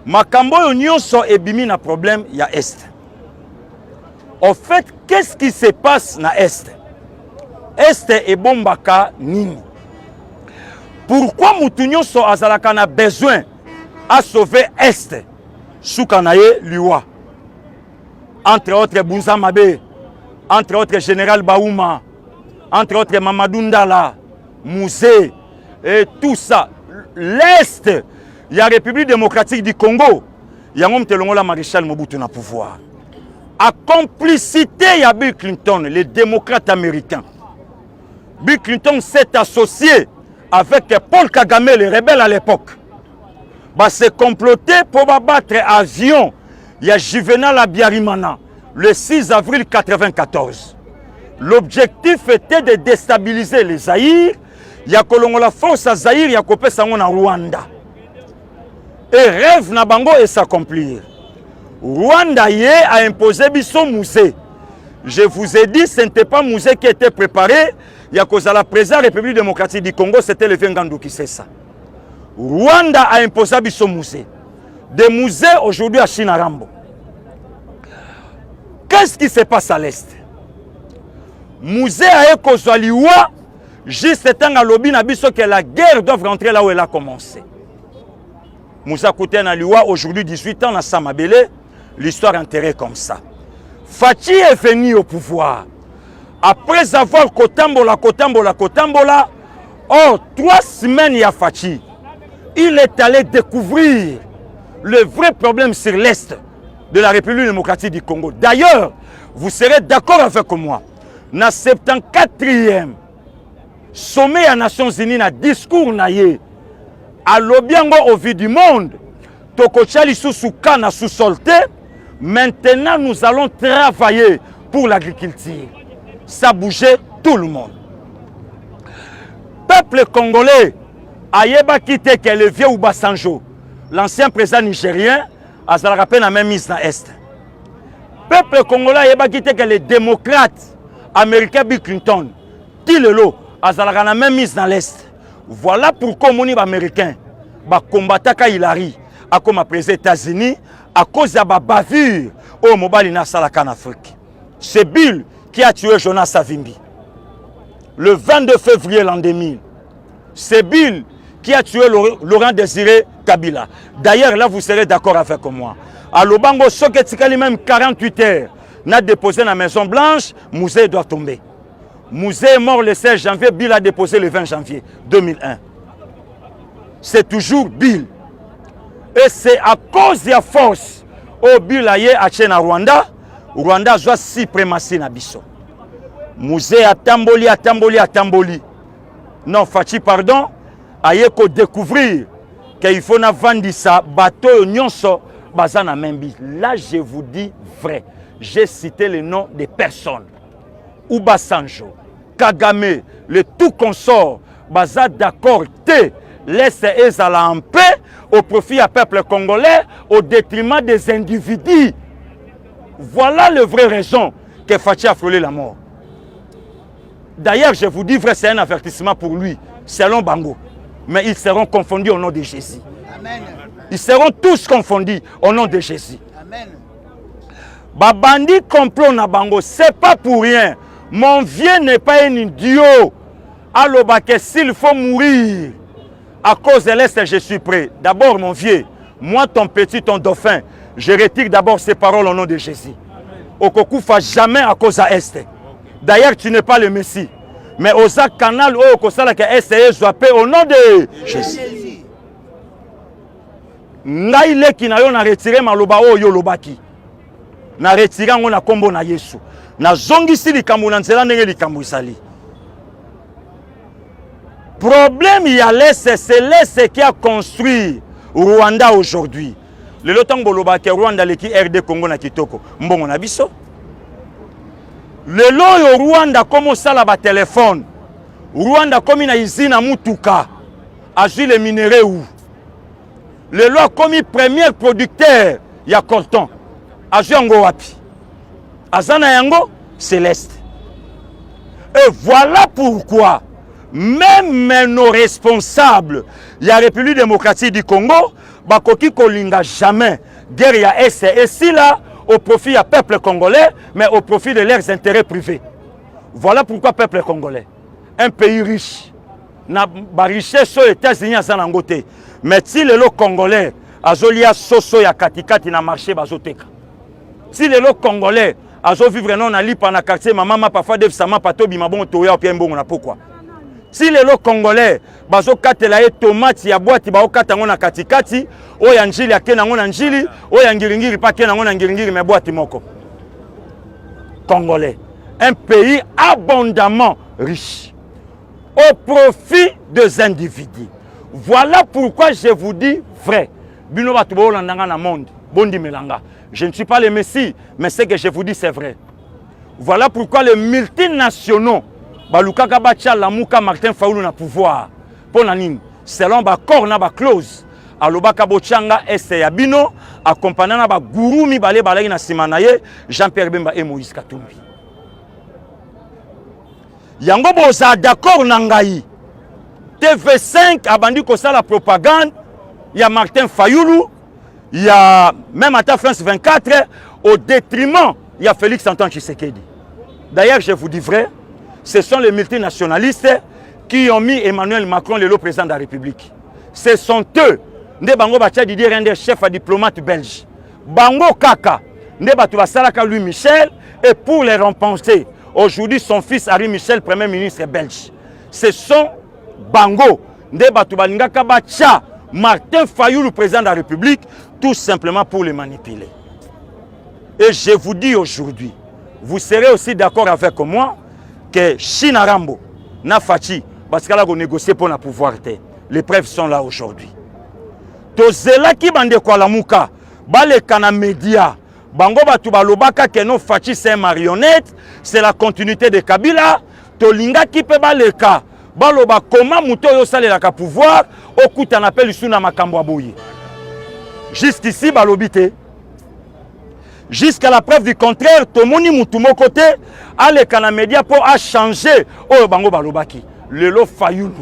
Makambo nyonso ebimi na problème ya Est. En fait, qu'est-ce qui se passe na Est? Est et bombaka nini? Pourquoi mutu nyonso azalaka na besoin à sauver Est? Soukanaye Liwa. Entre autres Bunza Mabe, entre autres Général Baouma, entre autres Mamadou Ndala, Mouzé, et tout ça. L'Est, il y a la République démocratique du Congo, il y a un maréchal Mobutu na pouvoir. À complicité, il y a Bill Clinton, les démocrates américains. Bill Clinton s'est associé avec Paul Kagame, les rebelles à l'époque. Bah, c'est comploté pour battre avion. Il y a Juvenal Abiyarimana, le 6 avril 1994. L'objectif était de déstabiliser les Zaïre. Il y a la force à Zaïre, il y a Kopé Sangon en Rwanda. Et rêve na bango et s'accomplir. Rwanda a imposé Bisso Mouzé. Je vous ai dit, ce n'était pas Mouzé qui était préparé. Il y a cause à la présidence de la République démocratique du Congo, c'était le Vengandou qui sait ça. Rwanda a imposé Bisso Mouzé. Des musées aujourd'hui à Chinarambo. Qu'est-ce qui se passe à l'Est? Musée a Ekozaliwa, juste temps à lobby na biso que la guerre doit rentrer là où elle a commencé. Moussa Kouten Aliwa, aujourd'hui 18 ans, à Samabele, l'histoire enterrée comme ça. Fachi est venu au pouvoir. Après avoir Kotambola, oh, 3 semaines, il y a Fachi. Il est allé découvrir le vrai problème sur l'Est de la République démocratique du Congo. D'ailleurs, vous serez d'accord avec moi. Dans le 74e sommet des Nations Unies, dans le discours naïe, à l'obiango au vu du monde, Tokochali sous-souka na sous-solté, maintenant nous allons travailler pour l'agriculture. Ça bougeait tout le monde. Peuple congolais, Ayeba Kite que le vieux Obasanjo, l'ancien président nigérien, a la même mise dans l'Est. Peuple congolais, Ayeba Kite que les démocrates américains Bill Clinton, Tilelo, a la même mise dans l'Est. Voilà pourquoi les Américains combattent Hillary comme président des États-Unis à cause de la bavure au Mobali Nassalaka en Afrique. C'est Bill qui a tué Jonas Savimbi le 22 février l'an 2000. C'est Bill qui a tué Laurent Désiré Kabila. D'ailleurs, là, vous serez d'accord avec moi. À Lobango, Soketikali, même 48 heures, n'a déposé dans la Maison Blanche, Mouzé doit tomber. Mouzé est mort le 16 janvier, Bill a déposé le 20 janvier 2001. C'est toujours Bill. Et c'est à cause de la force où Bill a acheté à Rwanda, Rwanda doit suprématie na biso. Mouzé a tamboli. Non, Fachi, pardon, a découvrir qu'il faut vendre ça, bateau, nyonso, bazana membi. Là, je vous dis vrai. J'ai cité le nom des personnes. Obasanjo, Kagame, le tout consort, baza d'accord, laisse Ezala en paix au profit du peuple congolais, au détriment des individus. Voilà la vraie raison que Fachi a frôlé la mort. D'ailleurs, je vous dis vrai, c'est un avertissement pour lui, selon Bango. Mais ils seront confondus au nom de Jésus. Amen. Ils seront tous confondus au nom de Jésus. Amen. Babandi complot na Bango, c'est pas pour rien. Mon vieux n'est pas un idiot. Alors, s'il faut mourir à cause de l'Est, je suis prêt. D'abord, mon vieux, moi, ton petit, ton dauphin, je retire d'abord ces paroles au nom de Jésus. Okokoufa jamais à cause de l'Est. D'ailleurs, tu n'es pas le Messie. Mais au canal, au nom de Jésus. Naïle qui n'a pas retiré ma loba o yo lobaki. Na retiré on a combo na Yesu. Na zongisi likambo na nzela ndenge likambo isali. Problème il y a l'Est, c'est l'Est qui a construit Rwanda aujourd'hui. Le lotang boloba ke Rwanda leki RD Congo na kitoko. Mbongo na biso. Le loyo Rwanda comme ça là ba téléphone. Rwanda comme na usine à Mutuka. Azui les minéraux où. Le loi comme premier producteur il y a coltan. Azui ngo wapi. Azana yango c'est l'Est. Et voilà pourquoi même nos responsables, il y a la République démocratique du Congo, bakoki kolinga jamais guerre ya est et si là au profit du peuple congolais mais au profit de leurs intérêts privés. Voilà pourquoi peuple congolais, un pays riche, na ba richesse aux États-Unis à Zanangote, mais si le congolais azolia soso ya katikati na marché bazoteka. Si le congolais azo vivre non na lipa na quartier maman parfois dev sama patobi mabon toya opia mbongo na pourquoi. Si le congolais bazo katela e tomate ya boîte ba okata ngo na katikati o ya njili akena ngo na njili o ya ngiringiri pa kena ngo na ngiringiri me boîte moko. Congolais, un pays abondamment riche au profit des individus. Voilà pourquoi je vous dis vrai. Bino batubo landanga na monde, bondi melanga. Je ne suis pas le Messie, mais ce que je vous dis c'est vrai. Voilà pourquoi les multinationaux balukaka bacha lamuka Martin Fayulu na pouvoir. Ponanine, selon ba corps na ba clause. Alobaka bochanga ese ya bino accompagné na ba guru mi balé balaki na simanaye Jean-Pierre Bemba et Moïse Katumbi. Yango boza d'accord na ngai. TV5 abandi ko la propagande, il y a Martin Fayulu, il y a même à France 24 au détriment, il y a Félix Antoine Tshisekedi. D'ailleurs, je vous dis vrai, ce sont les multinationalistes qui ont mis Emmanuel Macron le président de la République. Ce sont eux, ne bango bacha Didier Render, chef à diplomate belge. Bango Kaka, ne batu basalaka Louis Michel, et pour les rempenser, aujourd'hui son fils Harry Michel, premier ministre belge. Ce sont Bango, ne batu balingaka bacha Martin Fayulu, président de la République, tout simplement pour les manipuler. Et je vous dis aujourd'hui, vous serez aussi d'accord avec moi que China Rambo, Nafachi, parce qu'elle a négocié pour le pouvoir. Les preuves sont là aujourd'hui. Tozela ki bande kwa la muka, bale kana média, bango batu balobaka que non Fachi c'est marionnette, c'est la continuité de Kabila, tolinga ki pe baleka, baloba comment muto yo sale la ka pouvoir, okuta na peli suna makambo aboye. Jusqu'ici balobité. Jusqu'à la preuve du contraire, tomoni mutumo côté, ale kana média pour a changer o bango balobaki. Lelo Fayulu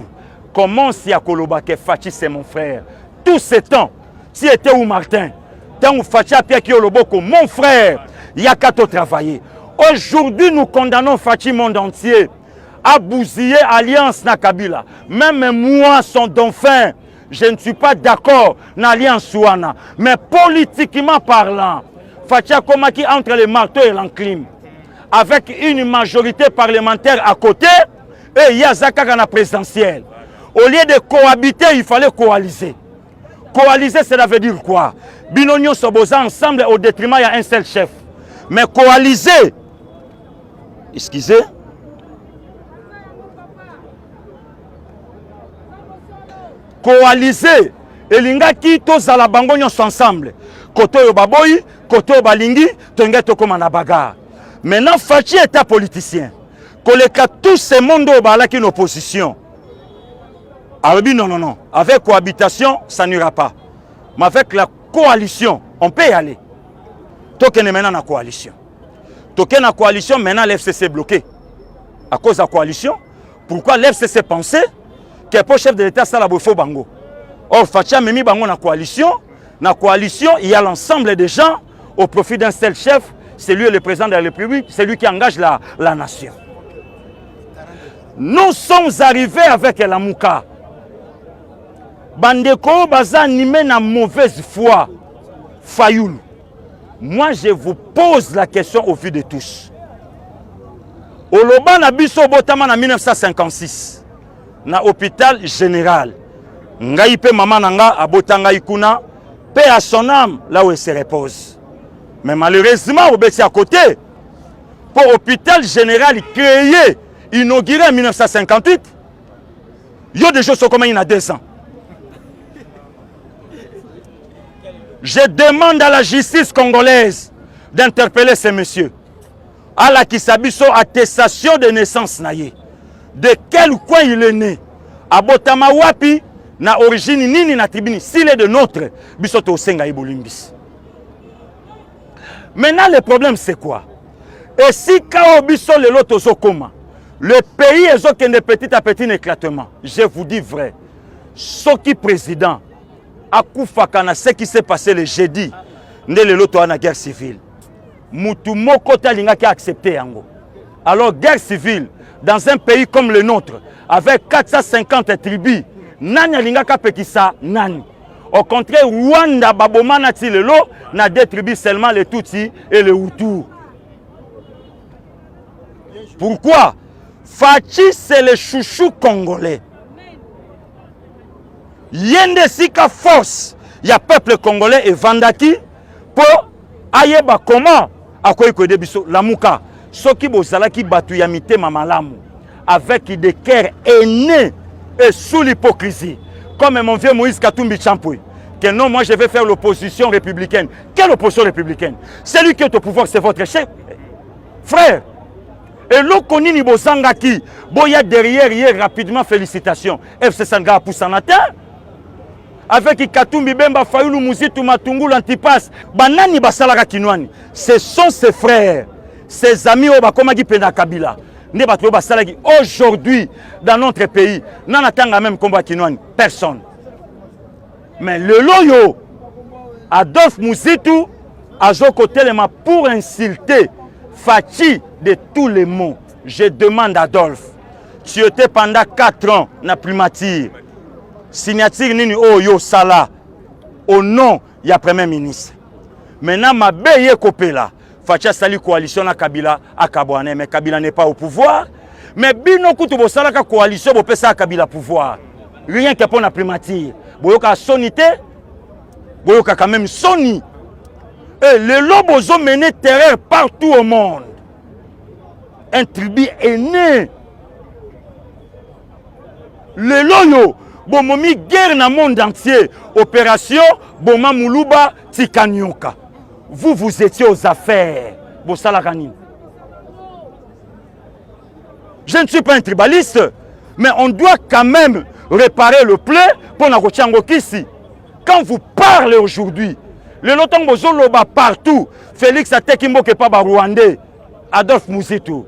commence à kolobake Fachi c'est mon frère. Tout ce temps, si était où Martin, tant où Fachi a pied qui oloboko mon frère, il y a qu'à tout travailler. Aujourd'hui, nous condamnons Fachi monde entier à bousiller Alliance na Kabila. Même moi, son dauphin, je ne suis pas d'accord na Alliance Ouana. Mais politiquement parlant, Fachi a combattu entre les marteaux et l'enclume. Avec une majorité parlementaire à côté, et il y a Zakagana présidentielle. Au lieu de cohabiter, il fallait coaliser. Coaliser, cela veut dire quoi? Binonio Soboza ensemble au détriment, il y a un seul chef. Mais coaliser, excusez, coaliser, elinga ki toza la bango nyonso ensemble. Koto yo baboyi, koto yo balingi, tonge tokoma na bagarre. Maintenant, Fachi est un politicien. Koleka tous ces mondes au bala qui une opposition. Alors non, non, non. Avec cohabitation, ça n'ira pas. Mais avec la coalition, on peut y aller. Token est maintenant dans la coalition. Token dans la coalition, maintenant l'FCC est bloqué. À cause de la coalition, pourquoi l'FCC pensait que pour chef de l'État, ça la bofo bango. Or, Fachi a mis bango dans la coalition. Dans la coalition, il y a l'ensemble des gens au profit d'un seul chef. C'est lui le président de la République, c'est lui qui engage la nation. Nous sommes arrivés avec la Mouka. Bandeko baza animé na mauvaise foi. Fayulu. Moi, je vous pose la question au vu de tous. Oloba na biso botama na 1956. Na hôpital général. Ngai pe maman nanga abotanga ikuna. Paix à son âme, là où elle se repose. Mais malheureusement, au Bessi à côté, pour l'hôpital général créé, inauguré en 1958, il y a des choses comme il y a 2 ans. Je demande à la justice congolaise d'interpeller ces messieurs. À la Kisabiso, attestation de naissance naïe. De quel coin il est né? À Botama Wapi, na origine nini na tribuni, s'il est de notre, bisoto osenga ibolimbis. Maintenant, le problème, c'est quoi? Et si Kao biso le loto sokoma, le pays est de petit à petit éclatement. Je vous dis vrai. Ce qui président, akufaka na ce qui s'est passé le jeudi nde lelo to na guerre civile mutu moko talinga ki accepter yango. Alors guerre civile dans un pays comme le nôtre avec 450 tribus nani alinga ka pekisa nani. Au contraire Rwanda babomana ti lelo na deux tribus seulement les Tutsi et les Hutus. Pourquoi? Fachi c'est le chouchou congolais. Yende sika force ya peuple congolais et vandaki pour ayeba comment akoyi ko debiso lamuka soki bozalaki batu ya mitema malamu avec des cœurs haineux et sous l'hypocrisie comme mon vieux Moïse Katumbi Champoui que non moi je vais faire l'opposition républicaine. Quelle opposition républicaine? Celui qui est au pouvoir c'est votre chef frère. Et l'okoni ni bozangaki boya derrière hier rapidement félicitations FC Sangara pour Sanateur avec Katumbi Bemba Fayulu Muzitu Matungulu Antipas banani basalaka kinwani. Ce sont ses frères, ses amis au bakomaki pena Kabila. Ne bato basalaki aujourd'hui dans notre pays nana tanga même combat kinwani personne. Mais le loyo Adolphe Muzitu azoko telema pour insulter Fachi de tous les mots. Je demande Adolphe, tu étais pendant 4 ans na primature. Signature nini oyo sala au nom ya premier ministre. Maintenant ma beye kopela Fachi sali coalition na Kabila akabwane mais Kabila n'est pas au pouvoir. Mais bino kutu bo sala ka coalition bo pesa Kabila pouvoir. Rien que pour la primature. Boyoka sonité, boyoka quand même soni. Et les lobos ont mené terreur partout au monde. Un tribu est né. Le loyo, bomomi guerre dans le monde entier. Opération Boma Muluba Tikanyoka. Vous étiez aux affaires. Bossalakani. Je ne suis pas un tribaliste, mais on doit quand même réparer le plaies pour la Kisi. Quand vous parlez aujourd'hui, le lotong bozoloba partout. Félix Atekimbo ke pa ba Rwandais. Adolphe Muzitu.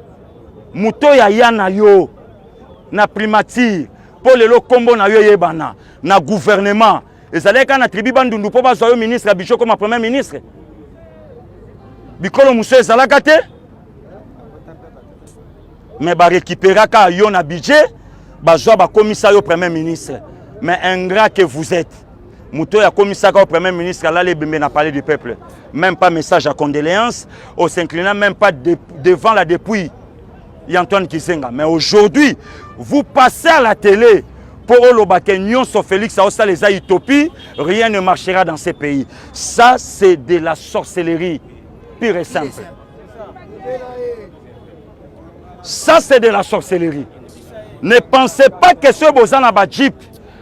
Muto ya yana yo. Na primature. Pour le lo kombo na yo yebana. Na gouvernement. Et ça leka na tribu bandundu po ba zo ministre Bicho comme premier ministre. Bikolo Moussé Zalakate. Mais ba récupérer ka yo na budget. Ba zo ba commissaire au premier ministre. Mais ingrat que vous êtes. Mouto ya commissaire au premier ministre là les bimbe n'a parlé du peuple. Même pas message à condoléances, au s'inclinant même pas devant la dépouille Antoine Kizenga. Mais aujourd'hui, vous passez à la télé pour Olobakenyon sur Félix Aossa les utopie, rien ne marchera dans ces pays. Ça c'est de la sorcellerie pure et simple. Ça c'est de la sorcellerie. Ne pensez pas que ce bozana ba jeep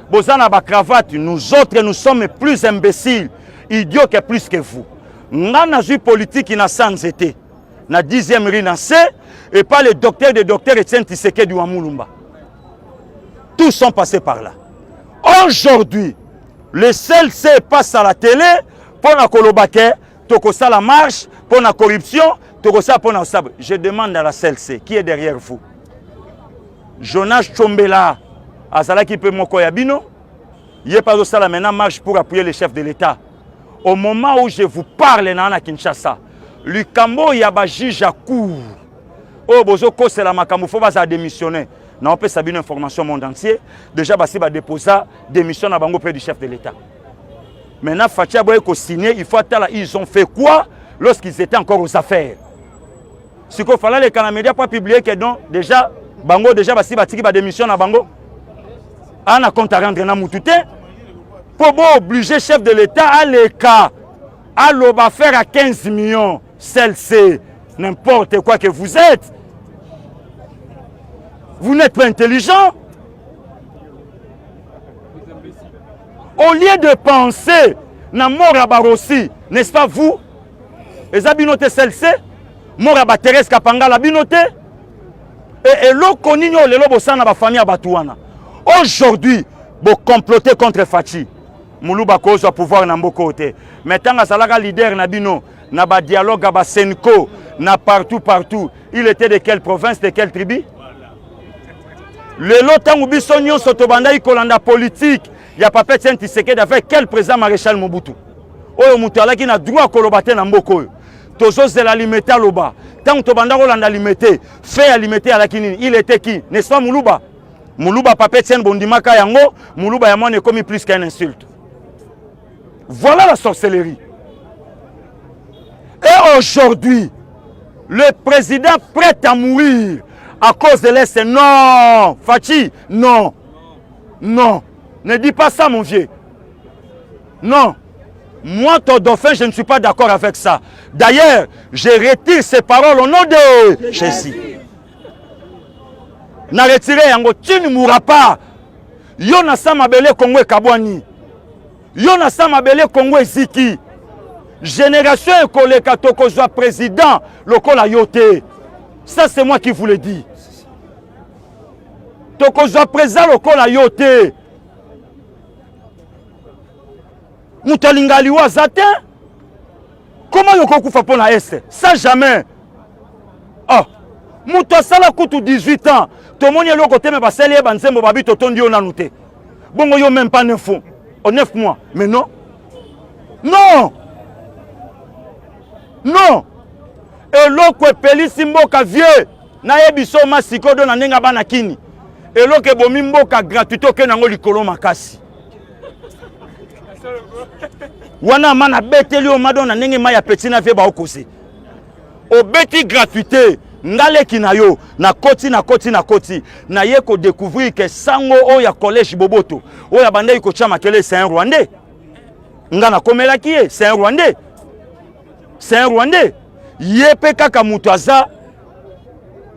Bozana ba cravate, nous autres, nous sommes plus imbéciles, idiots que plus que vous. Nous avons une politique qui n'a sans été. Na 10e rinancé, et pas les docteurs des docteurs Etienne Tshisekedi du Wamulumba. Tous sont passés par là. Aujourd'hui, le CLC passe à la télé pour la Kolobake, Tokosa la marche, pour la corruption, Tokosa pour la sabre. Je demande à la CLC, qui est derrière vous? Jonas Chombela. Azala qui peut moko yabino, il pas ça la maintenant marche pour appuyer le chef de l'État. Au moment où je vous parle na Kinshasa, Lukambo yaba juge à cour. Oh bozoko c'est la makambo faut va démissionner. Na on peut savoir une information monde entier. Déjà basi va déposer démission na bango auprès du chef de l'État. Maintenant Fachi boye ko signer, il faut attendre ils ont fait quoi lorsqu'ils étaient encore aux affaires. Ce qu'il fallait les canaux médias pas publier que donc déjà bango déjà basi batiki ba démission na bango. On a compte à rendre dans Moutouté pour obliger le chef de l'État à l'écart à l'oba faire à 15 millions. Celle-ci, n'importe quoi que vous êtes. Vous n'êtes pas intelligent. Au lieu de penser na mort à Barossi, n'est-ce pas vous? Les abinotés celle-ci, mort à Thérèse Kapanga la binoté. Et l'eau conigno le lobo sana ba famille à Batouana. Aujourd'hui, vous complotez contre Fachi. Moulouba cause au pouvoir na côté. Maintenant, Azalaga leader Nabino, na ba dialogue ba Senko, na partout. Il était de quelle province, de quelle tribu? Le lotan ou bisonyo sotobanda ikolanda politique. Il y a Papa Etienne Tshisekedi avec quel président maréchal Mobutu. Oyo mutu alaki na droit kolobate na mboko oyo. Tozo zela limité aloba. Tant to banda kolanda limité, fait à limité alaki nini? Il était qui? N'est-ce pas Moulouba? Moulouba Papa Etienne bondimaka yango, Moulouba ya mone commis plus qu'une insulte. Voilà la sorcellerie. Et aujourd'hui, le président prêt à mourir à cause de l'Est. Non, Fachi, non. Non, ne dis pas ça mon vieux. Non. Moi, ton dauphin, je ne suis pas d'accord avec ça. D'ailleurs, je retire ces paroles au nom de Jésus. Na retiré yango, tu ne mourras pas. Yo na sa mabele Congo et Kabwani. Yo na sa mabele Congo et Ziki. Génération école katoko soit président, lokola yote. Ça c'est moi qui vous le dis. Toko soit président lokola yote. Mutalingali wa zate. Comment yoko kufa pona est? Ça jamais. Oh. Muto sala kutu 18 ans. Tomoni lo côté me baseli ba nsembo babi totondi yo nanute. Bongo yo même pas 9 ans. En 9 mois. Mais non. Non. Non. Et l'autre peli simboka vieux. Na yebiso masiko do na nenga bana kini. Et l'autre bomi mboka gratuito ke nango likolo makasi. Wana mana beteli o madona nenge maya petit na vie ba okose. O beti gratuité ngale kinayo na koti na ye ko découvrir que sango o ya collège Boboto o ya bande ko chama kele c'est un Rwandais. Ngana komela ki c'est un Rwandais. C'est un Rwandais. Yepe kaka mutaza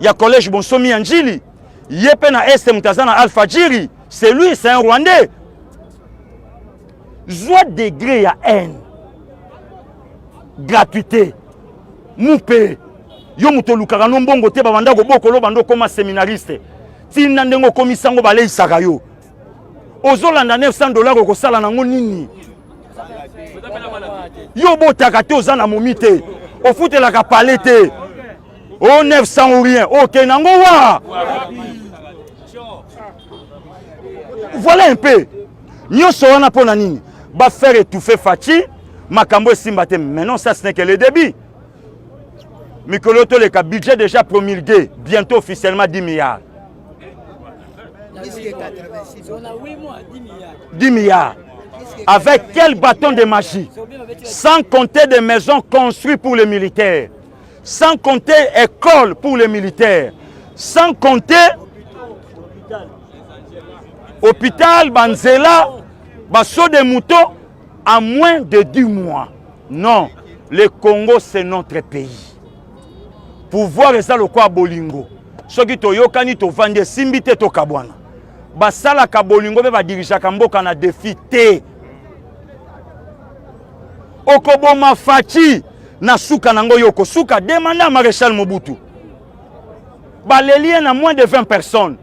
ya collège Bonsomi Anjili. Yepe na Est mutaza na Alpha Jiri. C'est lui, c'est un Rwandais. Joie degré ya haine. Gratuité. Moupe. Yo muto lukaka no mbongo te babanda go bokolo bando koma séminariste. Tina ndengo komisango bale isaka yo. Ozolanda $900 ko sala nango nini? Yo botaka te ozana momite. Au foot la kapalete. Oh 900 ou rien. OK nango wa. Voilà un peu. Nyoso wana pona nini? Ba faire étouffer Fachi, makambo simbate. Maintenant ça ce n'est que le début. Mikoloto le budget déjà promulgué, bientôt officiellement 10 milliards. 10 milliards. Avec quel bâton de magie? Sans compter des maisons construites pour les militaires. Sans compter écoles pour les militaires. Sans compter hôpital, Banzela, Basso de Mouton, en moins de 10 mois. Non, le Congo c'est notre pays. Pouvoir et ça le quoi bolingo. Ce qui to yokani to vande simbite to kabwana. Basala ka bolingo be ba dirija kamboka na défi te. Okoboma Fachi na suka nango yoko suka demanda à maréchal Mobutu. Balelien na moins de 20 personnes.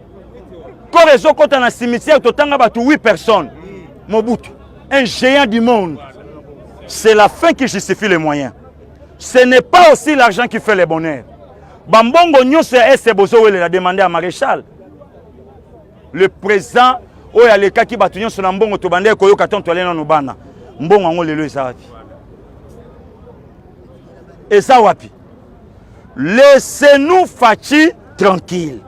Ko rezo kota na cimetière totanga batu 8 personnes. Mobutu, un géant du monde. C'est la fin qui justifie les moyens. Ce n'est pas aussi l'argent qui fait le bonheur. Bambongo nyonso ese bozo wele la demander à maréchal. Le président oya le kaki batu nyonso na mbongo to bande ko yoka tonto lena no bana. Mbongo ngo lelo esa wapi? Esa wapi? Laissez-nous Fachi tranquille.